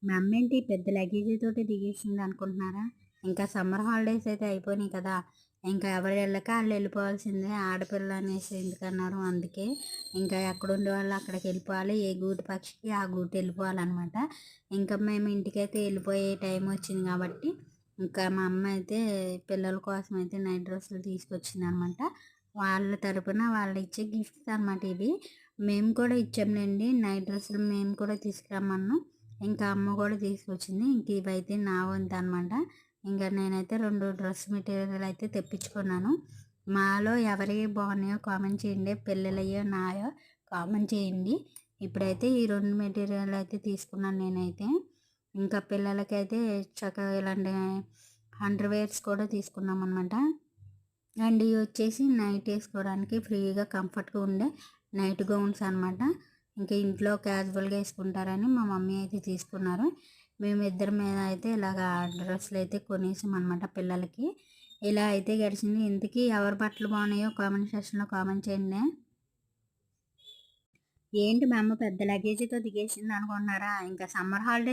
మా అమ్మ ఏంటి పెద్ద లగేజీ తోటి దిగేసింది అనుకుంటున్నారా? ఇంకా సమ్మర్ హాలిడేస్ అయితే అయిపోయినాయి కదా! ఇంకా ఎవరి ఇళ్ళకి ఆళ్ళు వెళ్ళిపోవాల్సిందే. ఆడపిల్ల అనేసి ఎందుకన్నారు అందుకే. ఇంకా ఎక్కడుండే వాళ్ళు అక్కడికి వెళ్ళిపోవాలి. ఏ గూటి పక్షికి ఆ గూటి వెళ్ళిపోవాలనమాట. ఇంకా మేము ఇంటికైతే వెళ్ళిపోయే టైం వచ్చింది కాబట్టి, ఇంకా మా అమ్మ అయితే పిల్లల కోసం అయితే నైట్ డ్రెస్సులు తీసుకొచ్చిందనమాట. వాళ్ళ తరపున వాళ్ళు ఇచ్చే గిఫ్ట్స్ అనమాట ఇవి. మేము కూడా ఇచ్చాంలేండి నైట్ డ్రెస్సులు మేము కూడా తీసుకురమ్మన్నాం. ఇంకా అమ్మ కూడా తీసుకొచ్చింది. ఇంక ఇవైతే నా వంతు అనమాట. ఇంకా నేనైతే 2 డ్రెస్ మెటీరియల్ అయితే తెప్పించుకున్నాను. మాలో ఎవరివి బాగున్నాయో కామెంట్ చేయండి. పిల్లలయ్యో నాయో కామెంట్ చేయండి. ఇప్పుడైతే ఈ 2 మెటీరియల్ అయితే తీసుకున్నాను నేనైతే. ఇంకా పిల్లలకైతే చక్కగా ఇలాంటి అండర్వేర్స్ కూడా తీసుకున్నాం అనమాట. అండ్ ఇవి వచ్చేసి నైట్ వేసుకోవడానికి ఫ్రీగా కంఫర్ట్గా ఉండే నైట్ గౌన్స్ అనమాట. ఇంకా ఇంట్లో క్యాజువల్గా వేసుకుంటారని మా మమ్మీ అయితే తీసుకున్నారు. మేమిద్దరి మీద అయితే ఇలాగ డ్రెస్సులు అయితే కొనేసాం అనమాట పిల్లలకి. ఇలా అయితే గడిచింది. ఇంతకీ ఎవరి బట్టలు బాగున్నాయో కామెంట్ సెక్షన్లో కామెంట్ చేయండి. ఏంటి మా అమ్మ పెద్ద లగేజీతో దిగేసింది అనుకుంటున్నారా? ఇంకా సమ్మర్ హాలిడేస్